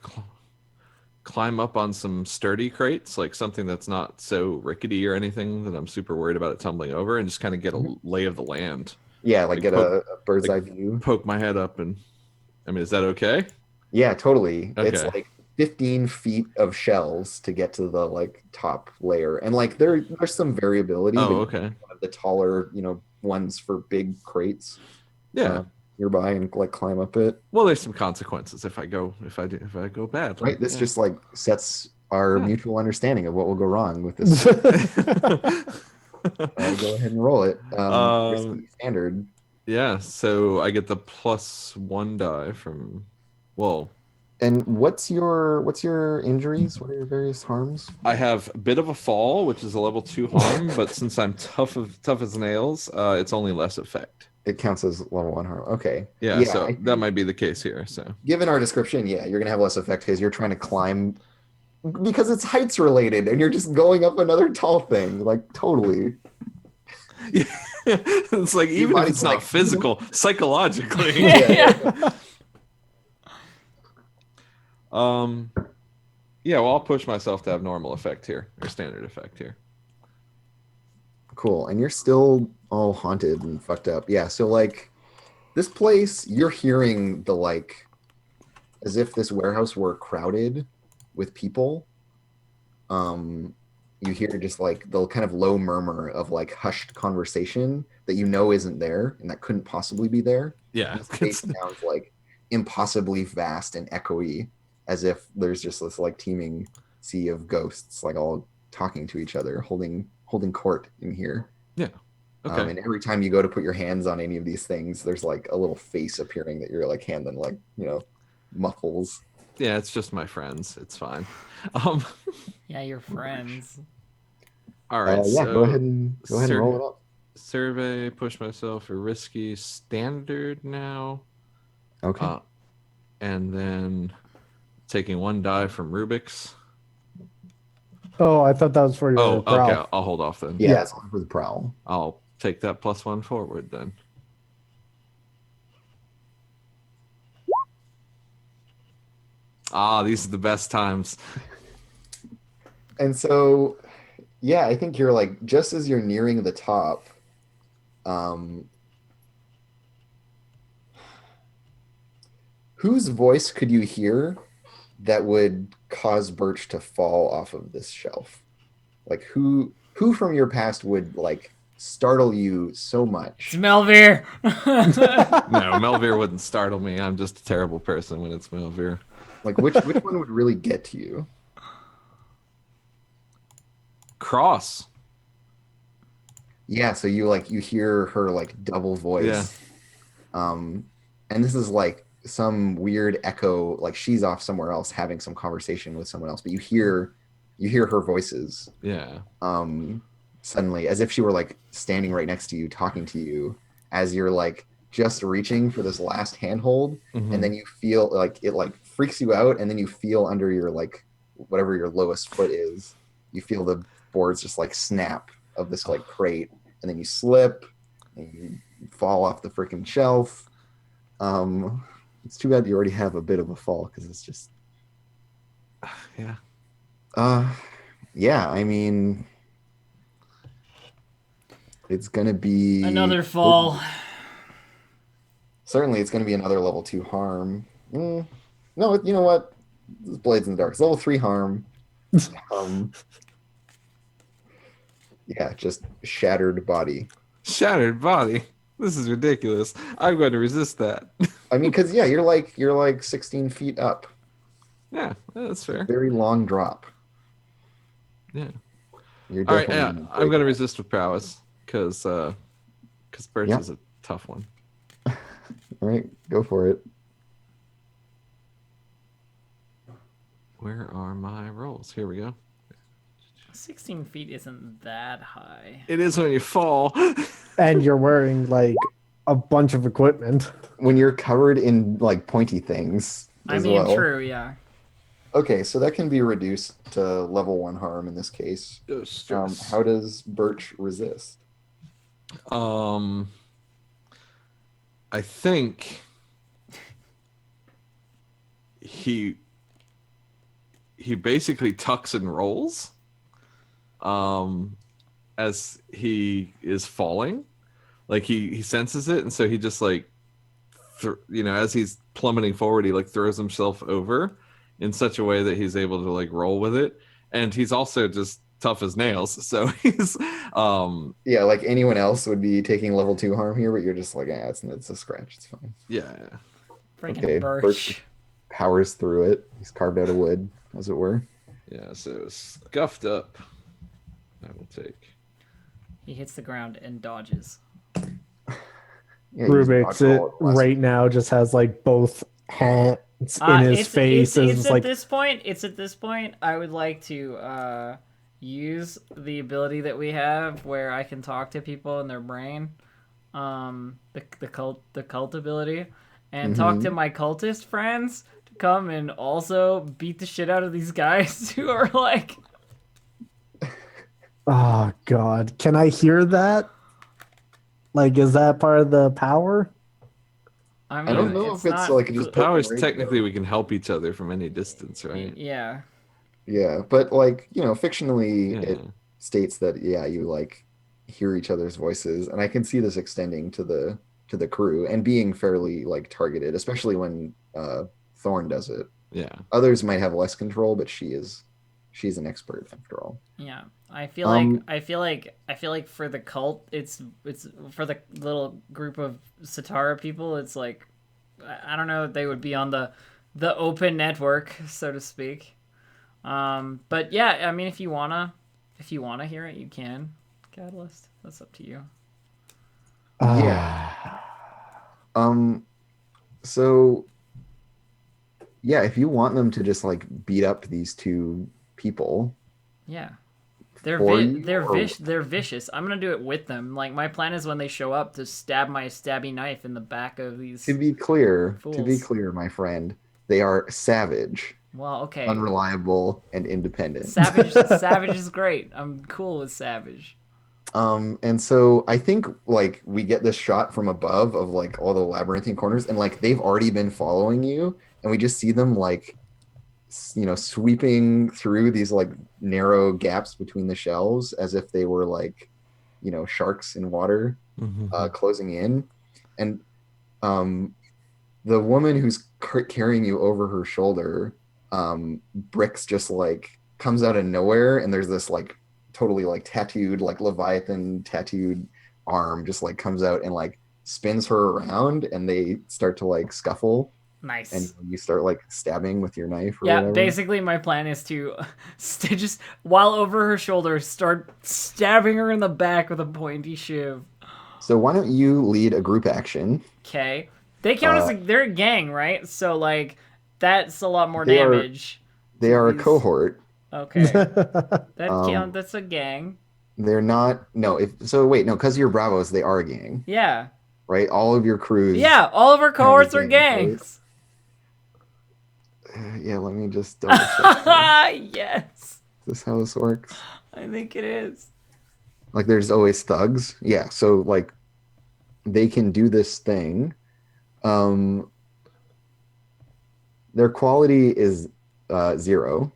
S2: climb up on some sturdy crates, like something that's not so rickety or anything that I'm super worried about it tumbling over, and just kind of get a lay of the land.
S3: Yeah, like
S2: Like
S3: get a bird's eye view.
S2: Poke my head up, and I mean, is that okay?
S3: Yeah, totally. It's
S2: Okay.
S3: like 15 feet of shells to get to the like top layer, and like there's some variability.
S2: Oh,
S3: but
S2: okay.
S3: one of the taller, ones for big crates
S2: Yeah.
S3: nearby, and like climb up it.
S2: Well, there's some consequences if I go badly.
S3: Right. This
S2: Yeah.
S3: just like sets our
S2: Yeah.
S3: mutual understanding of what will go wrong with this. I'll go ahead and roll it. Risky standard.
S2: Yeah. So I get the +1 die from. Well,
S3: And what's your injuries? What are your various harms?
S2: I have a bit of a fall, which is a level 2 harm, but since I'm tough as nails, it's only less effect.
S3: It counts as level 1 harm. Okay.
S2: Yeah, so
S3: I
S2: that
S3: think
S2: might be the case here. So
S3: given our description, yeah, you're gonna have less effect because you're trying to climb because it's heights related and you're just going up another tall thing. Like totally.
S2: it's like even if
S3: body's
S2: it's not
S3: like,
S2: physical, psychologically.
S3: Yeah.
S2: Yeah, well, I'll push myself to have normal effect here or standard effect here.
S3: Cool. And you're still all haunted and fucked up. Yeah. So like this place, you're hearing the like as if this warehouse were crowded with people. You hear just like the kind of low murmur of like hushed conversation that isn't there and that couldn't possibly be there.
S2: Yeah,
S3: The space sounds like impossibly vast and echoey, as if there's just this like teeming sea of ghosts, like all talking to each other, holding court in here.
S2: Yeah. Okay.
S3: And every time you go to put your hands on any of these things, there's like a little face appearing that your like hand then like muffles.
S2: Yeah, it's just my friends. It's fine.
S1: Yeah, your friends.
S2: All right.
S3: Yeah,
S2: so
S3: go ahead and roll it up.
S2: Survey, push myself for risky standard now.
S3: Okay.
S2: And then taking 1 die from Rubik's.
S4: Oh, I thought that was for your
S2: Oh,
S4: prowl.
S2: okay. I'll hold off then.
S3: Yeah, that's for the prowl.
S2: I'll take that +1 forward then. These are the best times.
S3: And so, yeah, I think you're like just as you're nearing the top. Whose voice could you hear that would cause Birch to fall off of this shelf? Like who from your past would like startle you so much?
S1: It's Melvir.
S2: No, Melvir wouldn't startle me. I'm just a terrible person when it's Melvir.
S3: Like which one would really get to you?
S2: Cross.
S3: Yeah, so you hear her like double voice.
S2: Yeah.
S3: And this is like some weird echo, like she's off somewhere else having some conversation with someone else, but you hear her voices.
S2: Yeah.
S3: Suddenly, as if she were like standing right next to you, talking to you as you're like just reaching for this last handhold,
S2: Mhm.
S3: and then you feel like it like freaks you out, and then you feel under your like whatever your lowest foot is, you feel the boards just like snap of this like crate, and then you slip and you fall off the freaking shelf. It's too bad you already have a bit of a fall because it's just
S2: Yeah.
S3: yeah, I mean it's gonna be
S1: Another fall.
S3: Certainly it's gonna be another level 2 harm. No, you know what? This Blades in the Dark. It's level 3 harm. Yeah, just shattered body.
S2: Shattered body. This is ridiculous. I'm going to resist that.
S3: I mean, because yeah, you're like 16 feet up.
S2: Yeah, that's fair.
S3: Very long drop.
S2: Yeah.
S3: You're
S2: All right,
S3: definitely
S2: yeah, I'm going to resist with prowess because Birch
S3: Yeah.
S2: is a tough one.
S3: All right, go for it.
S2: Where are my rolls? Here we go.
S1: 16 feet isn't that high.
S2: It is when you fall.
S4: And you're wearing like a bunch of equipment.
S3: When you're covered in like pointy things
S1: I
S3: as
S1: mean,
S3: well.
S1: true, yeah.
S3: Okay, so that can be reduced to level 1 harm in this case. How does Birch resist?
S2: I think he basically tucks and rolls as he is falling. Like he senses it, and so he just like as he's plummeting forward, he like throws himself over in such a way that he's able to like roll with it. And he's also just tough as nails, so he's
S3: Yeah, like anyone else would be taking level 2 harm here, but you're just like, it's a scratch, it's fine.
S2: yeah.
S1: Freaking
S3: Okay,
S1: Birch.
S3: Powers through it. He's carved out of wood, as it were.
S2: Yeah, so scuffed up. I will take.
S1: He hits the ground and dodges.
S3: Yeah, you just
S4: Rubik's
S3: dodge
S4: it
S3: all at once.
S4: right now just has like both hands in his face.
S1: It's
S4: like,
S1: at this point, I would like to use the ability that we have where I can talk to people in their brain, the cult ability, and talk to my cultist friends to come and also beat the shit out of these guys who are like.
S4: oh God, can I hear that? Like, is that part of the power?
S1: I mean,
S3: I don't know if it's
S1: not,
S3: like
S2: The
S3: just
S2: power is
S3: open
S2: technically
S3: radio.
S2: we can help each other from any distance, right?
S1: Yeah.
S3: Yeah, but like, fictionally
S2: Yeah.
S3: it states that you like hear each other's voices, and I can see this extending to the crew and being fairly like targeted, especially when Thorn does it.
S2: Yeah.
S3: Others might have less control, but she's an expert after all.
S1: Yeah, I feel
S3: Um,
S1: like for the cult, it's for the little group of Satara people. It's like I don't know if they would be on the open network, so to speak. But yeah, I mean, if you wanna hear it, you can. Catalyst, that's up to you.
S3: Yeah. So yeah, if you want them to just like beat up these two people,
S1: Yeah. They're
S3: For you, or-
S1: they're vicious. I'm gonna do it with them. Like my plan is when they show up to stab my stabby knife in the back of these.
S3: to be clear,
S1: Fools.
S3: my friend, they are savage,
S1: Well, okay.
S3: unreliable, and independent.
S1: Savage is great. I'm cool with Savage.
S3: And so I think like we get this shot from above of like all the labyrinthine corners, and like they've already been following you, and we just see them like sweeping through these like narrow gaps between the shelves as if they were like sharks in water, closing in. And the woman who's carrying you over her shoulder, Brix just like comes out of nowhere, and there's this like totally like tattooed, like Leviathan tattooed arm just like comes out and like spins her around, and they start to like scuffle,
S1: Nice.
S3: and you start like stabbing with your knife or
S1: Yeah,
S3: whatever.
S1: basically my plan is to just while over her shoulder start stabbing her in the back with a pointy shiv.
S3: So why don't you lead a group action?
S1: Okay. They count as they're a gang, right? So like that's a lot more
S3: They are-
S1: damage.
S3: They are a
S1: These-
S3: cohort.
S1: Okay. That
S3: Um,
S1: that's a gang.
S3: They're not. No, because you're Bravos, they are a gang,
S1: Yeah.
S3: right? All of your crews.
S1: Yeah, all of our cohorts are
S3: gangs,
S1: gangs.
S3: Yeah, let me just double check.
S1: Yes.
S3: Is this how this works?
S1: I think it is.
S3: Like, there's always thugs. Yeah, so like, they can do this thing. Their quality is 0.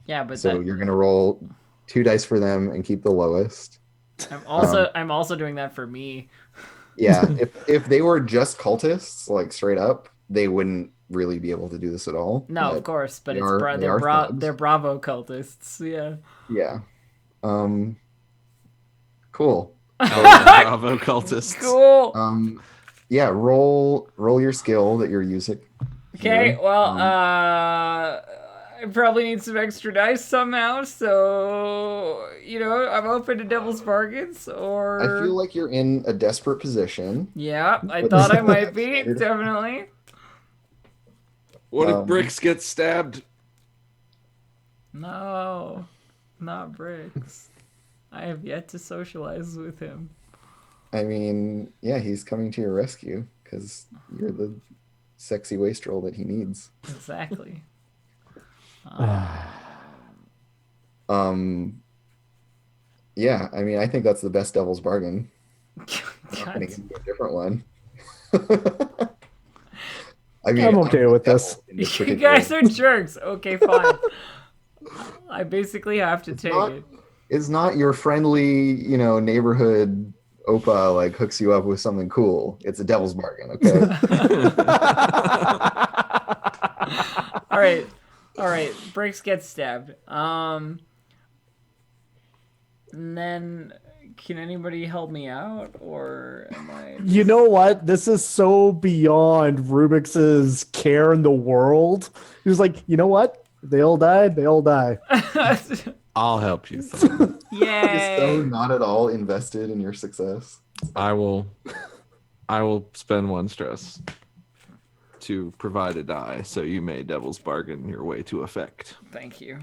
S1: Yeah, but
S3: So you're gonna roll 2 dice for them and keep the lowest.
S1: I'm also doing that for me.
S3: Yeah, if they were just cultists, like straight up, they wouldn't really be able to do this at all.
S1: No,
S3: But
S1: of course, but
S3: they
S1: it's
S3: are- they are thugs.
S1: they're Bravo cultists. Yeah.
S3: yeah. Cool.
S2: Bravo cultists.
S1: Cool.
S3: Yeah, roll your skill that you're using.
S1: Okay,
S3: here.
S1: well, I probably need some extra dice somehow, so I'm open to devil's bargains. Or
S3: I feel like you're in a desperate position.
S1: yeah, I
S3: But
S1: thought I
S3: that's
S1: might be
S3: standard.
S1: definitely.
S2: What if Brix gets stabbed?
S1: No, not Briggs. I have yet to socialize with him.
S3: I mean, yeah, he's coming to your rescue because you're the sexy wastrel that he needs.
S1: Exactly.
S3: Yeah, I mean, I think that's the best devil's bargain. I'm not
S1: God.
S3: gonna give you a different one. I mean,
S4: I'm okay
S3: the
S4: with
S3: devil
S4: this.
S3: in this
S1: You
S3: particular-
S1: guys are jerks. Okay, fine. I basically have to take
S3: not-
S1: it.
S3: It's not your friendly, neighborhood Opa like hooks you up with something cool. It's a devil's bargain, okay?
S1: All right. All right. Bricks gets stabbed. And then can anybody help me out, or am I?
S4: You know what? This is so beyond Rubik's care in the world. He was like, you know what? They all died. They all die.
S2: I'll help you. Thorn.
S3: He's so
S1: Yay!
S3: not at all invested in your success.
S2: I will spend 1 stress to provide a die, so you may devil's bargain your way to effect.
S1: Thank you.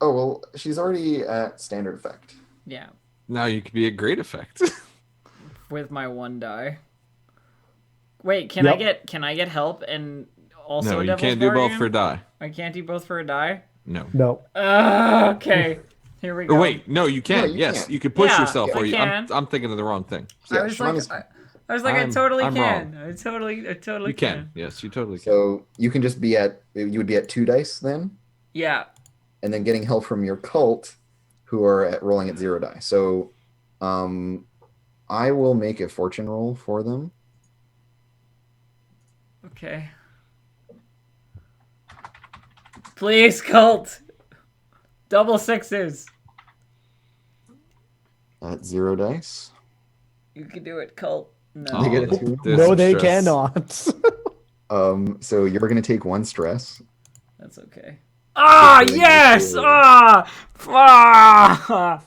S3: Oh well, she's already at standard effect.
S1: Yeah,
S2: Now you could be a great effect.
S1: with my 1 die. Wait, can I
S4: Yep.
S1: get help and also
S2: No,
S1: a
S2: you
S1: devil's
S2: can't do both
S1: bargain?
S2: for a die.
S1: I can't do both for a die.
S2: No.
S4: No.
S1: Okay, here we go.
S2: Or wait, no, you can.
S3: No, you
S2: yes,
S3: can.
S2: you could push
S1: Yeah,
S2: yourself.
S1: I
S2: Or you,
S1: can.
S2: I'm thinking of the wrong thing.
S1: I
S3: Yeah,
S1: was
S3: Sean
S1: like,
S3: is-
S1: I was like, I
S2: I'm-
S1: totally
S2: I'm
S1: can.
S2: wrong.
S1: I totally
S2: You can. Yes, you totally can.
S3: So you can just be you would be at 2 dice then,
S1: Yeah.
S3: and then getting help from your cult, who are at rolling at 0 die. So, I will make a fortune roll for them.
S1: Okay. Please, cult. Double 6s.
S3: At 0 dice.
S1: You can do it, cult. No.
S2: Oh,
S3: They get a 2.
S2: there's
S4: No,
S2: some
S4: they
S2: stress.
S4: cannot.
S3: So you're gonna take 1 stress.
S1: That's okay. Ah,
S3: Hopefully
S1: yes!
S3: you-
S1: Ah! Ah!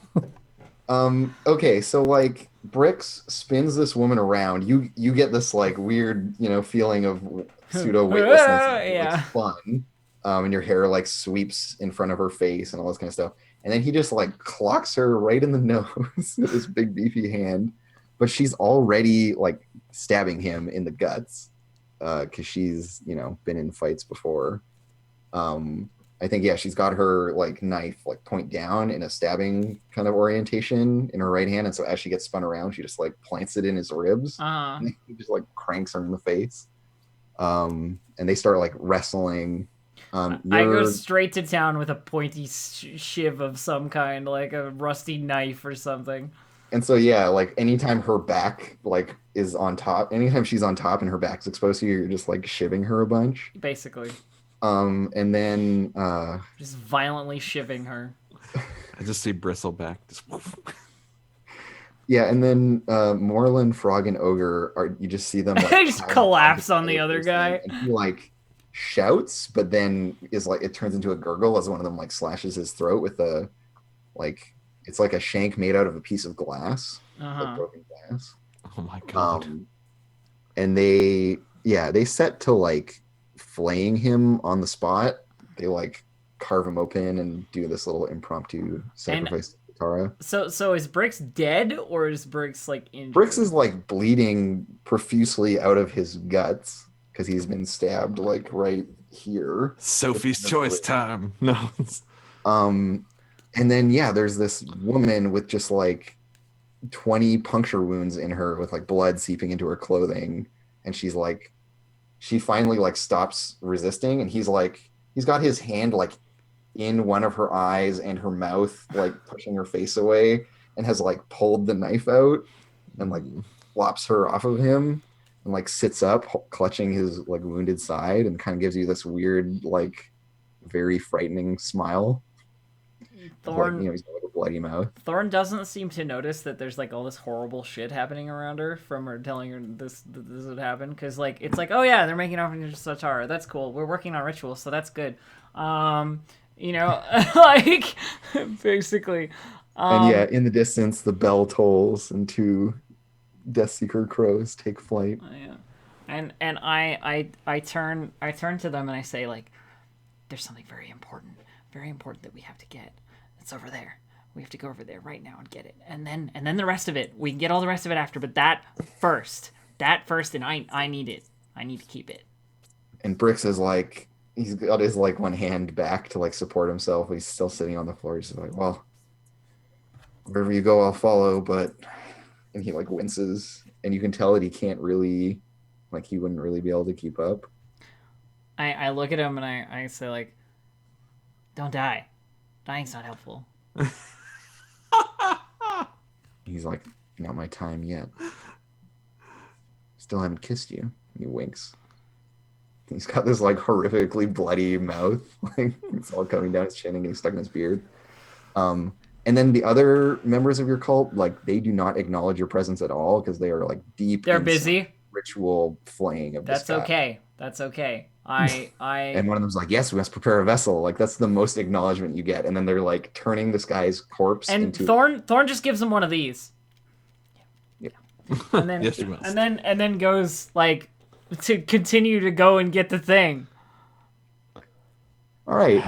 S3: Okay, so like Bricks spins this woman around. You get this like weird, feeling of pseudo weightlessness.
S1: Yeah.
S3: It's fun. And your hair like sweeps in front of her face and all this kind of stuff. And then he just like clocks her right in the nose with his big beefy hand. But she's already like stabbing him in the guts. Because she's, been in fights before. I think, yeah, she's got her like knife like point down in a stabbing kind of orientation in her right hand. And so as she gets spun around, she just like plants it in his ribs.
S1: Uh-huh.
S3: And he just like cranks her in the face. And they start like wrestling.
S1: I go
S3: You're-
S1: straight to town with a pointy shiv of some kind, like a rusty knife or something.
S3: And so yeah, like anytime her back like is on top, anytime she's on top and her back's exposed to you, you're just like shivving her a bunch.
S1: Basically.
S3: And then
S1: Just violently shivving her.
S2: I just see bristleback. Just woof.
S3: yeah, and then Moreland, Frog, and Ogre you just see them like
S1: They just
S3: pound
S1: collapse
S3: the
S1: on the other
S3: this thing,
S1: guy.
S3: and he like shouts, but then is like it turns into a gurgle as one of them like slashes his throat with a like it's like a shank made out of a piece of glass, like
S1: Uh-huh.
S3: broken glass.
S2: Oh my god.
S3: And they set to like flaying him on the spot. They like carve him open and do this little impromptu sacrifice to Katara.
S1: So is Bricks dead, or is Bricks like injured?
S3: Bricks is like bleeding profusely out of his guts because he's been stabbed like right here.
S2: Sophie's
S3: That's
S2: choice
S3: what-
S2: time. No.
S3: And then yeah, there's this woman with just like 20 puncture wounds in her with like blood seeping into her clothing, and she finally like stops resisting, and he's got his hand like in one of her eyes and her mouth, like pushing her face away, and has like pulled the knife out and like flops her off of him and like sits up clutching his like wounded side and kind of gives you this weird like very frightening smile.
S1: Thorn
S3: Like, he's got like a bloody mouth.
S1: Thorn doesn't seem to notice that there's like all this horrible shit happening around her from her telling her this would happen, because like it's like, oh yeah, they're making off into Satara, that's cool, we're working on rituals, so that's good. Like basically.
S3: And yeah, in the distance, the bell tolls and 2 Deathseeker crows take flight.
S1: Yeah. And I turn to them and I say, like, there's something very important that we have to get. It's over there. We have to go over there right now and get it. And then the rest of it. We can get all the rest of it after, but that first, and I need it. I need to keep it.
S3: And Bricks is like, he's got his like one hand back to like support himself. He's still sitting on the floor. He's just like, well, wherever you go, I'll follow. But and he like winces, and you can tell that he can't really, like, he wouldn't really be able to keep up.
S1: I look at him and I say like, don't die. Dying's not helpful.
S3: He's like, not my time yet. Still haven't kissed you. He winks. He's got this like horrifically bloody mouth, like it's all coming down his chin and getting stuck in his beard. And then the other members of your cult, like, they do not acknowledge your presence at all because they are like deep.
S1: They're
S3: in
S1: busy.
S3: Ritual flaying of this
S1: That's
S3: guy.
S1: okay. That's okay. I
S3: And one of them's like, "Yes, we must prepare a vessel." Like, that's the most acknowledgement you get. And then they're like turning this guy's corpse
S1: and
S3: into.
S1: Thorn just gives him one of these.
S3: Yeah.
S1: And then
S2: Yes, you must.
S1: and then goes like to continue to go and get the thing.
S3: All right.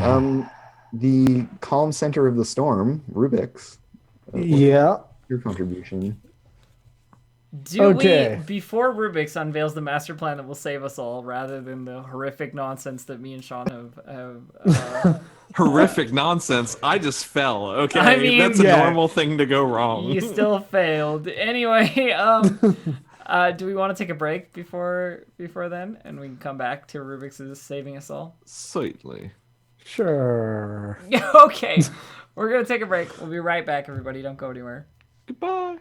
S3: The calm center of the storm, Rubik's.
S4: Yeah.
S3: Your contribution.
S1: Do
S4: Okay.
S1: we, before Rubik's unveils the master plan that will save us all, rather than the horrific nonsense that me and Sean have
S2: Horrific nonsense. I just fell. Okay,
S1: I mean,
S2: that's a
S4: yeah.
S2: normal thing to go wrong.
S1: you still failed. Anyway, do we want to take a break before then, and we can come back to Rubik's is saving us all?
S2: Slightly.
S4: Sure.
S1: Okay, we're gonna take a break. We'll be right back, everybody. Don't go anywhere.
S2: Goodbye.